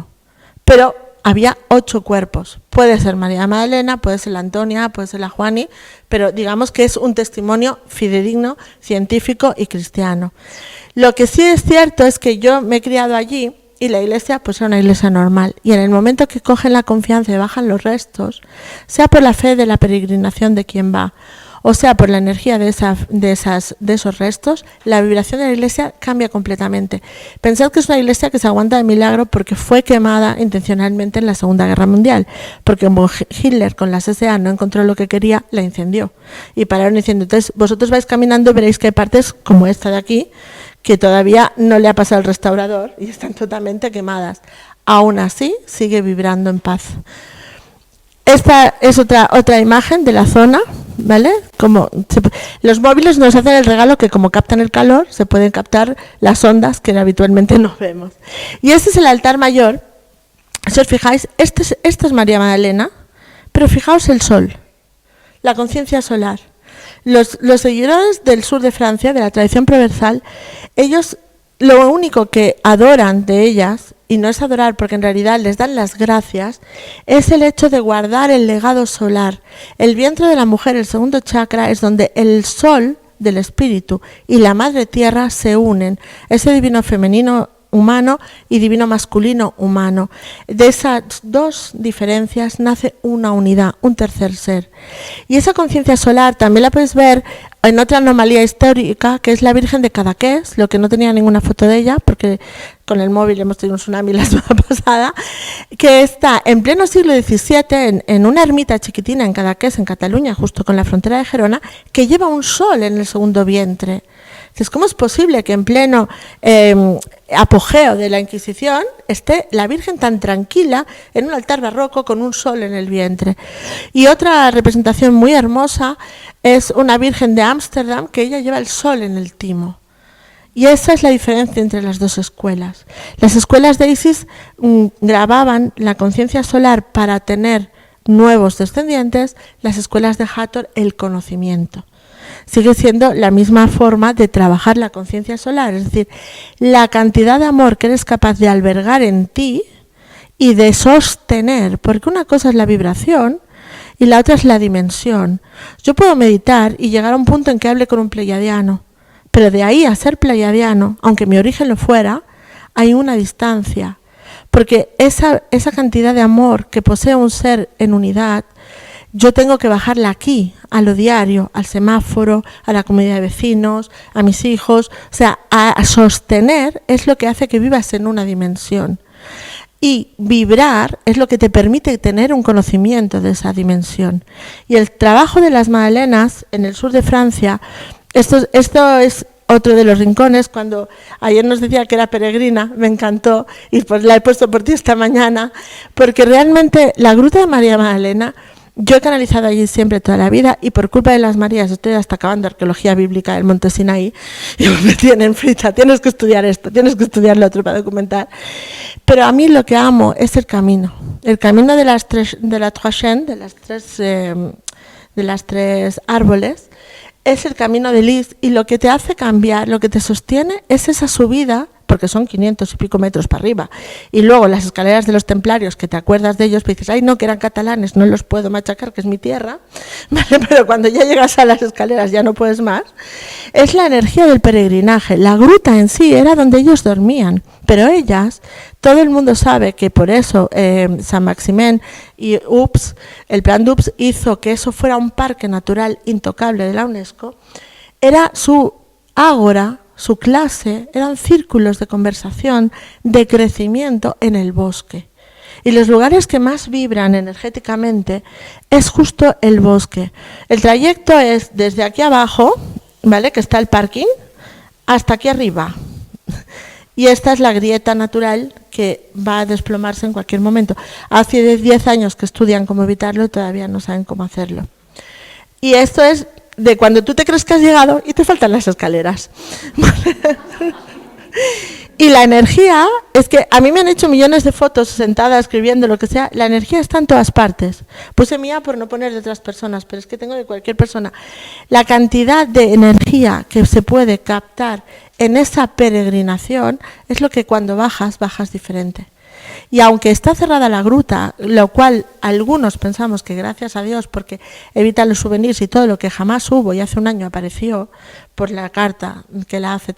Speaker 1: Pero había 8 cuerpos. Puede ser María Magdalena, puede ser la Antonia, puede ser la Juani, pero digamos que es un testimonio fidedigno, científico y cristiano. Lo que sí es cierto es que yo me he criado allí y la iglesia pues era una iglesia normal. Y en el momento que cogen la confianza y bajan los restos, sea por la fe de la peregrinación de quien va, o sea por la energía de esos restos, la vibración de la iglesia cambia completamente. Pensad que es una iglesia que se aguanta de milagro porque fue quemada intencionalmente en la Segunda Guerra Mundial, porque como Hitler con las SA no encontró lo que quería, la incendió y pararon incendio. Entonces vosotros vais caminando y veréis que hay partes como esta de aquí que todavía no le ha pasado el restaurador y están totalmente quemadas. Aún así sigue vibrando en paz. Esta es otra imagen de la zona, ¿vale? Los móviles nos hacen el regalo que como captan el calor, se pueden captar las ondas que habitualmente no vemos. Y este es el altar mayor. Si os fijáis, esta es María Magdalena, pero fijaos el sol, la conciencia solar. Los seguidores del sur de Francia, de la tradición provençal, ellos lo único que adoran de ellas, y no es adorar porque en realidad les dan las gracias, es el hecho de guardar el legado solar. El vientre de la mujer, el segundo chakra, es donde el sol del espíritu y la madre tierra se unen. Ese divino femenino humano y divino masculino humano. De esas dos diferencias nace una unidad, un tercer ser. Y esa conciencia solar también la puedes ver en otra anomalía histórica, que es la Virgen de Cadaqués, lo que no tenía ninguna foto de ella, porque con el móvil hemos tenido un tsunami la semana pasada, que está en pleno siglo XVII en una ermita chiquitina en Cadaqués, en Cataluña, justo con la frontera de Gerona, que lleva un sol en el segundo vientre. Entonces, ¿cómo es posible que en pleno apogeo de la Inquisición esté la Virgen tan tranquila en un altar barroco con un sol en el vientre? Y otra representación muy hermosa es una Virgen de Ámsterdam que ella lleva el sol en el timo. Y esa es la diferencia entre las dos escuelas. Las escuelas de Isis grababan la conciencia solar para tener nuevos descendientes, las escuelas de Hathor el conocimiento. Sigue siendo la misma forma de trabajar la conciencia solar, es decir, la cantidad de amor que eres capaz de albergar en ti y de sostener, porque una cosa es la vibración y la otra es la dimensión. Yo puedo meditar y llegar a un punto en que hable con un pleiadiano, pero de ahí a ser pleiadiano, aunque mi origen lo fuera, hay una distancia, porque esa cantidad de amor que posee un ser en unidad, yo tengo que bajarla aquí, a lo diario, al semáforo, a la comunidad de vecinos, a mis hijos. O sea, a sostener es lo que hace que vivas en una dimensión. Y vibrar es lo que te permite tener un conocimiento de esa dimensión. Y el trabajo de las Magdalenas en el sur de Francia, esto es otro de los rincones. Cuando ayer nos decía que era peregrina, me encantó, y pues la he puesto por ti esta mañana, porque realmente la gruta de María Magdalena Yo he canalizado allí siempre toda la vida y por culpa de las Marías estoy hasta acabando arqueología bíblica del Monte Sinaí y me tienen frita, tienes que estudiar esto, tienes que estudiar lo otro para documentar. Pero a mí lo que amo es el camino de las tres, de la Trois Chaînes, de las tres árboles, es el camino de Lis y lo que te hace cambiar, lo que te sostiene es esa subida, porque son 500 y pico metros para arriba, y luego las escaleras de los templarios, que te acuerdas de ellos, pero dices, ay no, que eran catalanes, no los puedo machacar, que es mi tierra, pero cuando ya llegas a las escaleras ya no puedes más, es la energía del peregrinaje. La gruta en sí era donde ellos dormían, pero ellas, todo el mundo sabe que por eso San Maximen y UPS, el plan UPS hizo que eso fuera un parque natural intocable de la UNESCO, era su ágora, su clase, eran círculos de conversación, de crecimiento en el bosque. Y los lugares que más vibran energéticamente es justo el bosque. El trayecto es desde aquí abajo, ¿vale?, que está el parking, hasta aquí arriba. Y esta es la grieta natural que va a desplomarse en cualquier momento. Hace 10 años que estudian cómo evitarlo y todavía no saben cómo hacerlo. Y esto es de cuando tú te crees que has llegado y te faltan las escaleras. Y la energía, es que a mí me han hecho millones de fotos sentada, escribiendo, lo que sea, la energía está en todas partes. Puse mía por no poner de otras personas, pero es que tengo de cualquier persona. La cantidad de energía que se puede captar en esa peregrinación es lo que cuando bajas diferente. Y aunque está cerrada la gruta, lo cual algunos pensamos que gracias a Dios, porque evita los souvenirs y todo lo que jamás hubo y hace un año apareció por la carta que la hace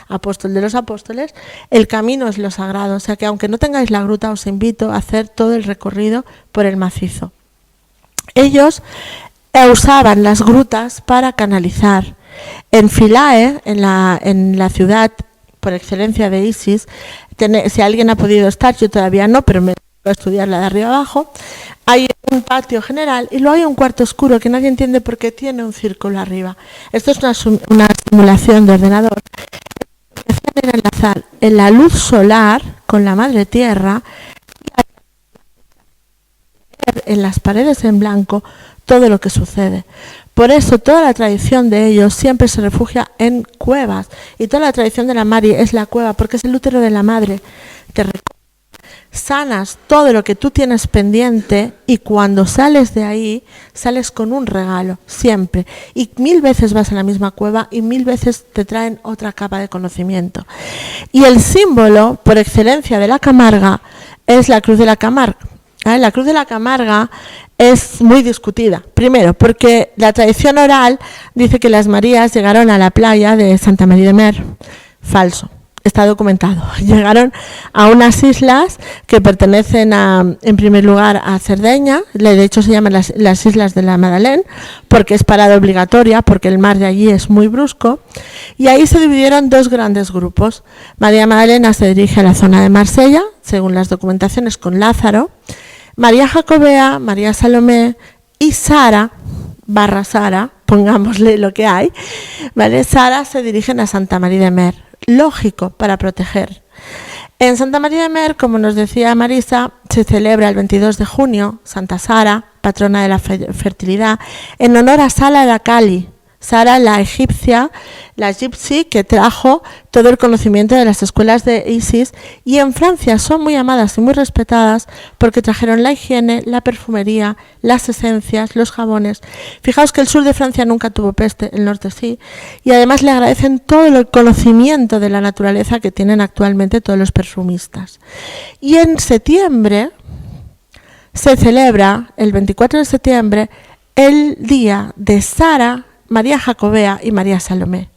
Speaker 1: Apóstol de los Apóstoles, el camino es lo sagrado. O sea que aunque no tengáis la gruta, os invito a hacer todo el recorrido por el macizo. Ellos usaban las grutas para canalizar. En Philae, en la ciudad por excelencia de Isis, si alguien ha podido estar, yo todavía no, pero me voy a estudiar la de arriba abajo, hay un patio general y luego hay un cuarto oscuro que nadie entiende por qué tiene un círculo arriba. Esto es una simulación de ordenador. Lo que hacían era enlazar en la luz solar con la madre tierra y en las paredes en blanco todo lo que sucede. Por eso toda la tradición de ellos siempre se refugia en cuevas y toda la tradición de la Mari es la cueva porque es el útero de la madre. Te sanas todo lo que tú tienes pendiente y cuando sales de ahí sales con un regalo, siempre. Y 1000 veces vas a la misma cueva y 1000 veces te traen otra capa de conocimiento. Y el símbolo por excelencia de la Camarga es la Cruz de la Camarga. La Cruz de la Camarga es muy discutida. Primero, porque la tradición oral dice que las Marías llegaron a la playa de Santa María de Mer. Falso. Está documentado. Llegaron a unas islas que pertenecen en primer lugar a Cerdeña, de hecho se llaman las Islas de la Madeleine, porque es parada obligatoria, porque el mar de allí es muy brusco, y ahí se dividieron dos grandes grupos. María Magdalena se dirige a la zona de Marsella, según las documentaciones, con Lázaro. María Jacobea, María Salomé y Sara, Sara, pongámosle lo que hay, ¿vale? Sara se dirigen a Santa María de Mer. Lógico, para proteger. En Santa María de Mer, como nos decía Marisa, se celebra el 22 de junio Santa Sara, patrona de la fertilidad, en honor a Sara de Cali. Sara, la egipcia, la gypsy que trajo todo el conocimiento de las escuelas de Isis, y en Francia son muy amadas y muy respetadas porque trajeron la higiene, la perfumería, las esencias, los jabones. Fijaos que el sur de Francia nunca tuvo peste, el norte sí, y además le agradecen todo el conocimiento de la naturaleza que tienen actualmente todos los perfumistas. Y en septiembre se celebra, el 24 de septiembre, el día de Sara, María Jacobea y María Salomé.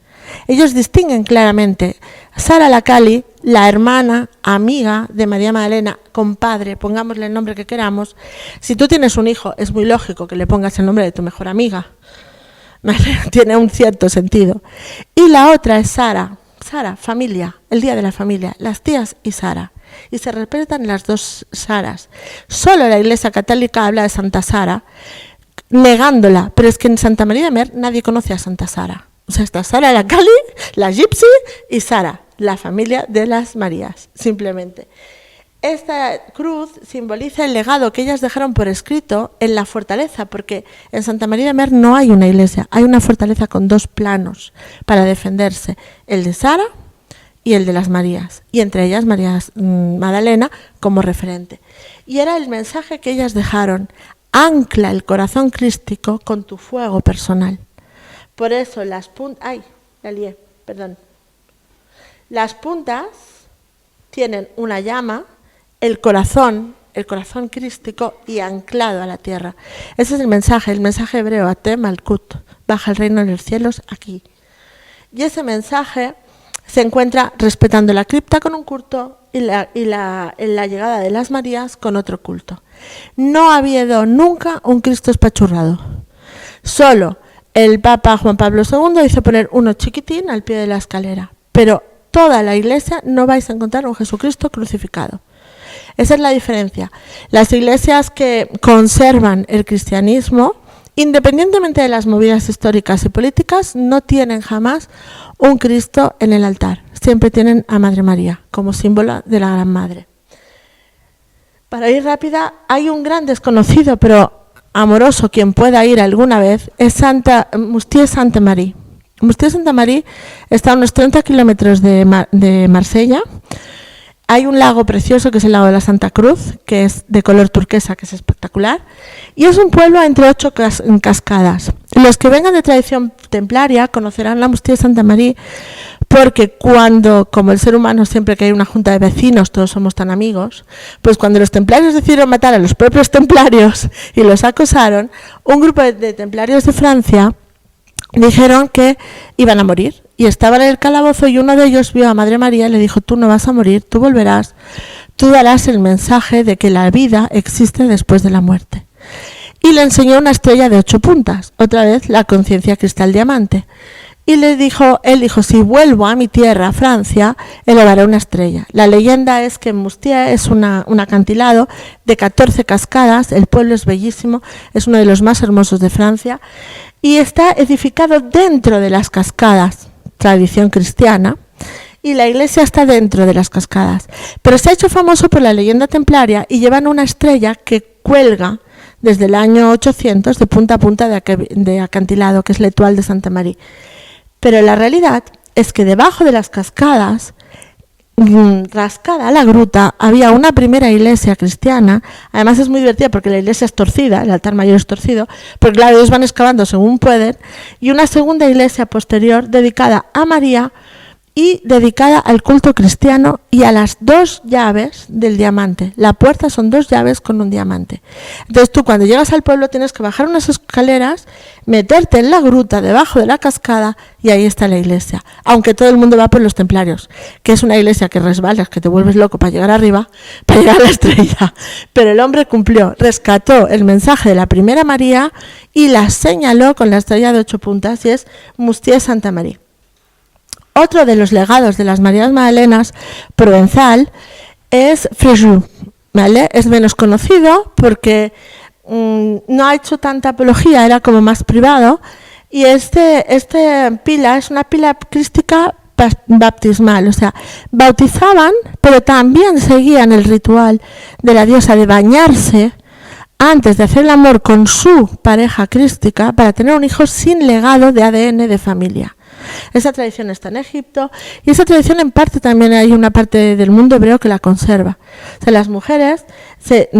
Speaker 1: Ellos distinguen claramente Sara la Cali, la hermana, amiga de María Magdalena, compadre, pongámosle el nombre que queramos. Si tú tienes un hijo, es muy lógico que le pongas el nombre de tu mejor amiga. Tiene un cierto sentido. Y la otra es Sara, familia, el día de la familia, las tías y Sara. Y se respetan las dos Saras. Solo la Iglesia Católica habla de Santa Sara, negándola, pero es que en Santa María de Mer nadie conoce a Santa Sara. O sea, está Sara la Cali, la Gypsy y Sara, la familia de las Marías, simplemente. Esta cruz simboliza el legado que ellas dejaron por escrito en la fortaleza, porque en Santa María de Mer no hay una iglesia, hay una fortaleza con 2 planos para defenderse, el de Sara y el de las Marías, y entre ellas María Magdalena como referente. Y era el mensaje que ellas dejaron: ancla el corazón crístico con tu fuego personal. Por eso las puntas... ¡Ay! La lié, perdón. Las puntas tienen una llama, el corazón crístico y anclado a la tierra. Ese es el mensaje hebreo, Ate Malkut, baja el reino de los cielos aquí. Y ese mensaje se encuentra respetando la cripta con un culto y la llegada de las Marías con otro culto. No ha habido nunca un Cristo espachurrado. Solo el Papa Juan Pablo II hizo poner uno chiquitín al pie de la escalera, pero toda la iglesia no vais a encontrar un Jesucristo crucificado. Esa es la diferencia. Las iglesias que conservan el cristianismo, independientemente de las movidas históricas y políticas, no tienen jamás un Cristo en el altar. Siempre tienen a Madre María como símbolo de la Gran Madre. Para ir rápida, hay un gran desconocido, pero amoroso, quien pueda ir alguna vez, es Mustier Santa María. Mustier Santa María está a unos 30 kilómetros de Marsella. Hay un lago precioso que es el lago de la Santa Cruz, que es de color turquesa, que es espectacular, y es un pueblo entre 8 cascadas. Los que vengan de tradición templaria conocerán la Mustier Santa María, porque cuando, como el ser humano, siempre que hay una junta de vecinos, todos somos tan amigos, pues cuando los templarios decidieron matar a los propios templarios y los acosaron, un grupo de templarios de Francia dijeron que iban a morir y estaban en el calabozo, y uno de ellos vio a Madre María y le dijo: tú no vas a morir, tú volverás, tú darás el mensaje de que la vida existe después de la muerte. Y le enseñó una estrella de 8 puntas, otra vez la conciencia cristal diamante. Y él dijo, si vuelvo a mi tierra, Francia, elevaré una estrella. La leyenda es que Mustier es un acantilado de 14 cascadas, el pueblo es bellísimo, es uno de los más hermosos de Francia, y está edificado dentro de las cascadas, tradición cristiana, y la iglesia está dentro de las cascadas. Pero se ha hecho famoso por la leyenda templaria y llevan una estrella que cuelga desde el año 800 de punta a punta de acantilado, que es l'Étoile de Santa María. Pero la realidad es que debajo de las cascadas, rascada a la gruta, había una primera iglesia cristiana. Además es muy divertida porque la iglesia es torcida, el altar mayor es torcido, porque claro, ellos van excavando según pueden, y una segunda iglesia posterior dedicada a María y dedicada al culto cristiano y a las 2 llaves del diamante. La puerta son 2 llaves con un diamante. Entonces tú, cuando llegas al pueblo, tienes que bajar unas escaleras, meterte en la gruta debajo de la cascada, y ahí está la iglesia. Aunque todo el mundo va por los templarios, que es una iglesia que resbalas, que te vuelves loco para llegar arriba, para llegar a la estrella. Pero el hombre cumplió, rescató el mensaje de la primera María y la señaló con la estrella de 8 puntas, y es Mustier Santa María. Otro de los legados de las Marías Magdalenas provenzal es Fréjus, ¿vale? Es menos conocido porque no ha hecho tanta apología, era como más privado, y este pila es una pila crística baptismal, o sea, bautizaban, pero también seguían el ritual de la diosa de bañarse antes de hacer el amor con su pareja crística para tener un hijo sin legado de ADN de familia. Esa tradición está en Egipto, y esa tradición en parte también hay una parte del mundo hebreo que la conserva. O sea, las mujeres se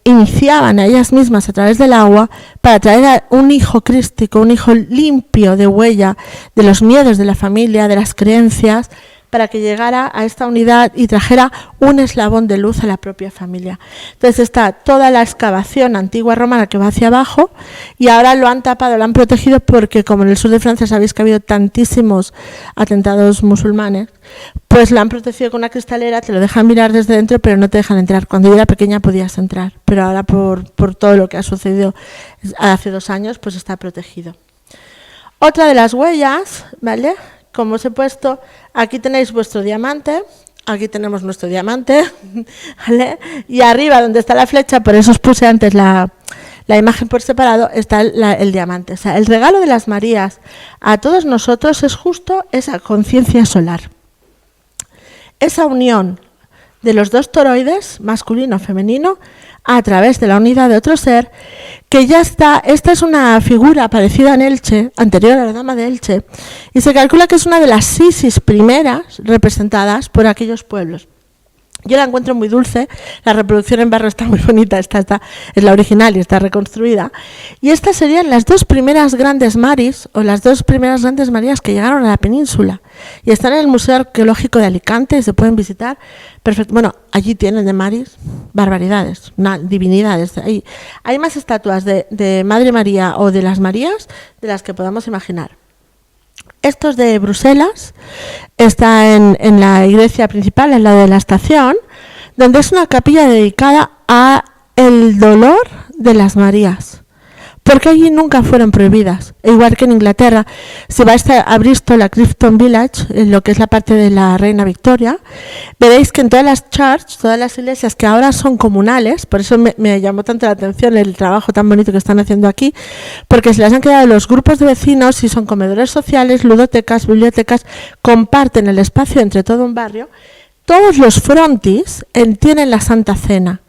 Speaker 1: iniciaban a ellas mismas a través del agua para traer a un hijo crístico, un hijo limpio de huella de los miedos de la familia, de las creencias, para que llegara a esta unidad y trajera un eslabón de luz a la propia familia. Entonces está toda la excavación antigua romana que va hacia abajo, y ahora lo han tapado, lo han protegido, porque como en el sur de Francia sabéis que ha habido tantísimos atentados musulmanes, pues lo han protegido con una cristalera, te lo dejan mirar desde dentro, pero no te dejan entrar. Cuando yo era pequeña podías entrar, pero ahora por todo lo que ha sucedido hace 2 años, pues está protegido. Otra de las huellas, ¿vale?, como os he puesto, aquí tenéis vuestro diamante, aquí tenemos nuestro diamante, ¿vale? Y arriba donde está la flecha, por eso os puse antes la imagen por separado, está el diamante. O sea, el regalo de las Marías a todos nosotros es justo esa conciencia solar, esa unión de los dos toroides, masculino, femenino, a través de la unidad de otro ser, que ya está. Esta es una figura aparecida en Elche, anterior a la dama de Elche, y se calcula que es una de las Isis primeras representadas por aquellos pueblos. Yo la encuentro muy dulce, la reproducción en barro está muy bonita, esta es la original y está reconstruida. Y estas serían las dos primeras grandes maris, o las dos primeras grandes Marías que llegaron a la península. Y están en el Museo Arqueológico de Alicante y se pueden visitar. Perfecto. Bueno, allí tienen de maris barbaridades, divinidades. Hay más estatuas de Madre María o de las Marías de las que podamos imaginar. Estos de Bruselas, está en la iglesia principal, en la de la estación, donde es una capilla dedicada a el dolor de las Marías, porque allí nunca fueron prohibidas, igual que en Inglaterra. Si vais a Bristol, a Clifton Village, en lo que es la parte de la Reina Victoria, veréis que en todas las churches, todas las iglesias que ahora son comunales, por eso me llamó tanto la atención el trabajo tan bonito que están haciendo aquí, porque se les han quedado los grupos de vecinos y son comedores sociales, ludotecas, bibliotecas, comparten el espacio entre todo un barrio. Todos los frontis tienen la Santa Cena.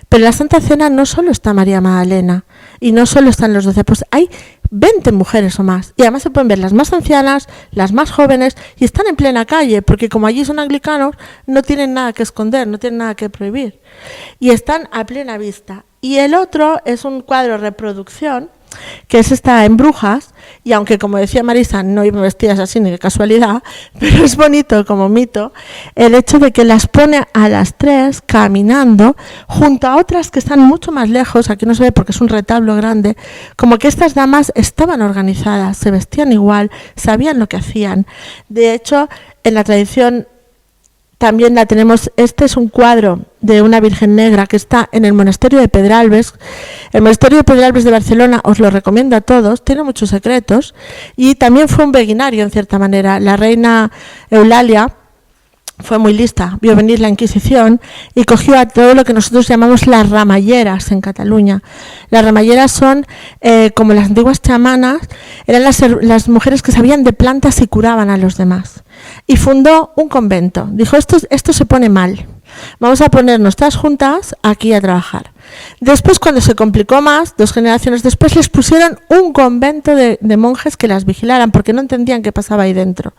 Speaker 1: Pero en la Santa Cena no solo está María Magdalena y no solo están los 12, pues hay 20 mujeres o más. Y además se pueden ver las más ancianas, las más jóvenes, y están en plena calle, porque como allí son anglicanos, no tienen nada que esconder, no tienen nada que prohibir. Y están a plena vista. Y el otro es un cuadro reproducción, que es esta en Brujas, y aunque como decía Marisa, no iban vestidas así ni de casualidad, pero es bonito como mito, el hecho de que las pone a las tres caminando junto a otras que están mucho más lejos, aquí no se ve porque es un retablo grande, como que estas damas estaban organizadas, se vestían igual, sabían lo que hacían. De hecho, en la tradición también la tenemos. Este es un cuadro de una Virgen Negra que está en el monasterio de Pedralbes. El monasterio de Pedralbes de Barcelona os lo recomiendo a todos, tiene muchos secretos y también fue un beguinario en cierta manera. La reina Eulalia fue muy lista, vio venir la Inquisición y cogió a todo lo que nosotros llamamos las ramalleras en Cataluña. Las ramalleras son como las antiguas chamanas, eran las mujeres que sabían de plantas y curaban a los demás. Y fundó un convento. Dijo, esto se pone mal, vamos a ponernos todas juntas aquí a trabajar. Después, cuando se complicó más, 2 generaciones después, les pusieron un convento de monjes que las vigilaran, porque no entendían qué pasaba ahí dentro.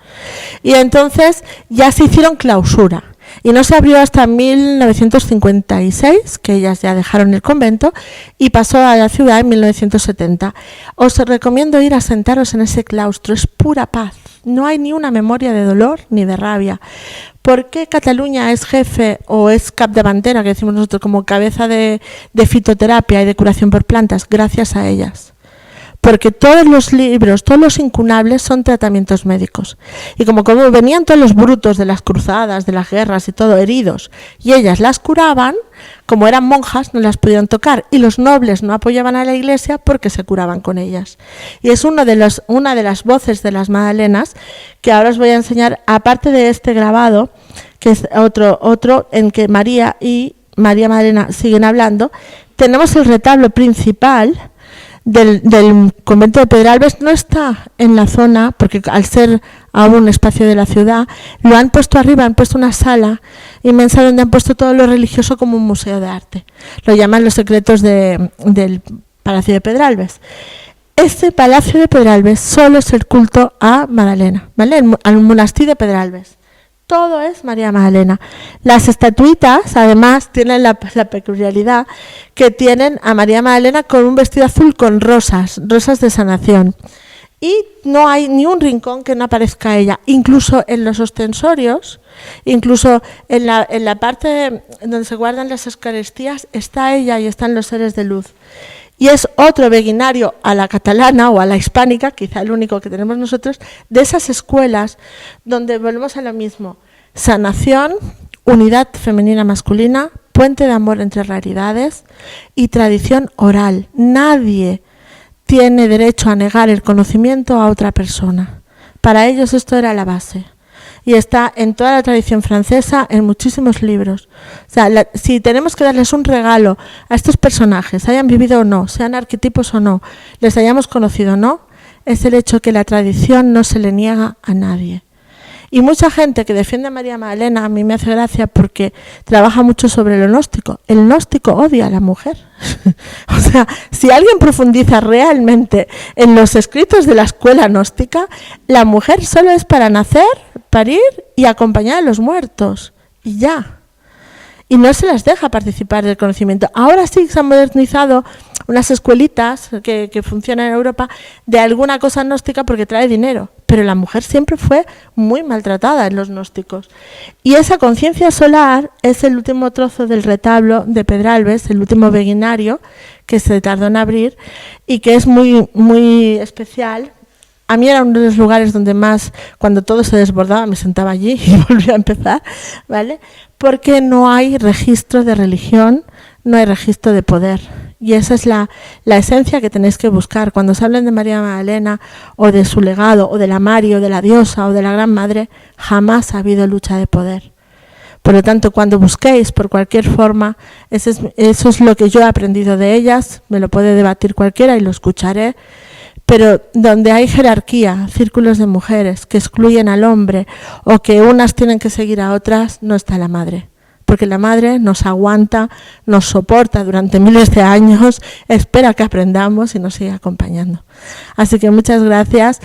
Speaker 1: Y entonces ya se hicieron clausura. Y no se abrió hasta 1956, que ellas ya dejaron el convento, y pasó a la ciudad en 1970. Os recomiendo ir a sentaros en ese claustro, es pura paz. No hay ni una memoria de dolor ni de rabia. ¿Por qué Cataluña es jefe o es capdavantera, que decimos nosotros, como cabeza de fitoterapia y de curación por plantas? Gracias a ellas. Porque todos los libros, todos los incunables son tratamientos médicos. Y como venían todos los brutos de las cruzadas, de las guerras y todo, heridos, y ellas las curaban, como eran monjas, no las podían tocar. Y los nobles no apoyaban a la iglesia porque se curaban con ellas. Y es una de las voces de las Magdalenas que ahora os voy a enseñar, aparte de este grabado, que es otro en que María y María Magdalena siguen hablando. Tenemos el retablo principal del convento de Pedralbes. No está en la zona, porque al ser aún un espacio de la ciudad, lo han puesto arriba, han puesto una sala inmensa donde han puesto todo lo religioso como un museo de arte. Lo llaman los secretos del Palacio de Pedralbes. Este Palacio de Pedralbes solo es el culto a Magdalena, ¿vale? Al monasterio de Pedralbes. Todo es María Magdalena. Las estatuitas, además, tienen la peculiaridad que tienen a María Magdalena con un vestido azul con rosas de sanación. Y no hay ni un rincón que no aparezca ella. Incluso en los ostensorios, incluso en la parte donde se guardan las eucaristías, está ella y están los seres de luz. Y es otro beguinario a la catalana o a la hispánica, quizá el único que tenemos nosotros, de esas escuelas donde volvemos a lo mismo. Sanación, unidad femenina-masculina, puente de amor entre realidades y tradición oral. Nadie tiene derecho a negar el conocimiento a otra persona. Para ellos esto era la base. Y está en toda la tradición francesa, en muchísimos libros. O sea, si tenemos que darles un regalo a estos personajes, hayan vivido o no, sean arquetipos o no, les hayamos conocido o no, es el hecho que la tradición no se le niega a nadie. Y mucha gente que defiende a María Magdalena, a mí me hace gracia porque trabaja mucho sobre lo gnóstico. El gnóstico odia a la mujer. O sea, si alguien profundiza realmente en los escritos de la escuela gnóstica, la mujer solo es para nacer, parir y acompañar a los muertos. Y ya. Y no se las deja participar del conocimiento. Ahora sí se han modernizado unas escuelitas que funcionan en Europa de alguna cosa gnóstica porque trae dinero. Pero la mujer siempre fue muy maltratada en los gnósticos. Y esa conciencia solar es el último trozo del retablo de Pedralbes, el último beguinario que se tardó en abrir y que es muy, muy especial. A mí era uno de los lugares donde más, cuando todo se desbordaba, me sentaba allí y volvía a empezar, ¿vale? Porque no hay registro de religión, no hay registro de poder. Y esa es la esencia que tenéis que buscar. Cuando se hablen de María Magdalena, o de su legado, o de la Mari, o de la diosa, o de la Gran Madre, jamás ha habido lucha de poder. Por lo tanto, cuando busquéis por cualquier forma, eso es lo que yo he aprendido de ellas, me lo puede debatir cualquiera y lo escucharé, pero donde hay jerarquía, círculos de mujeres que excluyen al hombre o que unas tienen que seguir a otras, no está la madre. Porque la madre nos aguanta, nos soporta durante miles de años, espera que aprendamos y nos sigue acompañando. Así que muchas gracias.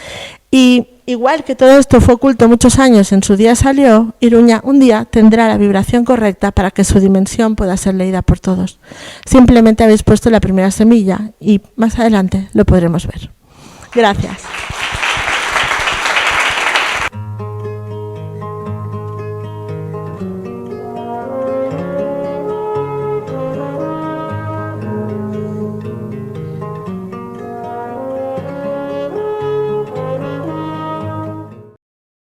Speaker 1: Y igual que todo esto fue oculto muchos años, en su día salió, Iruña un día tendrá la vibración correcta para que su dimensión pueda ser leída por todos. Simplemente habéis puesto la primera semilla y más adelante lo podremos ver. Gracias.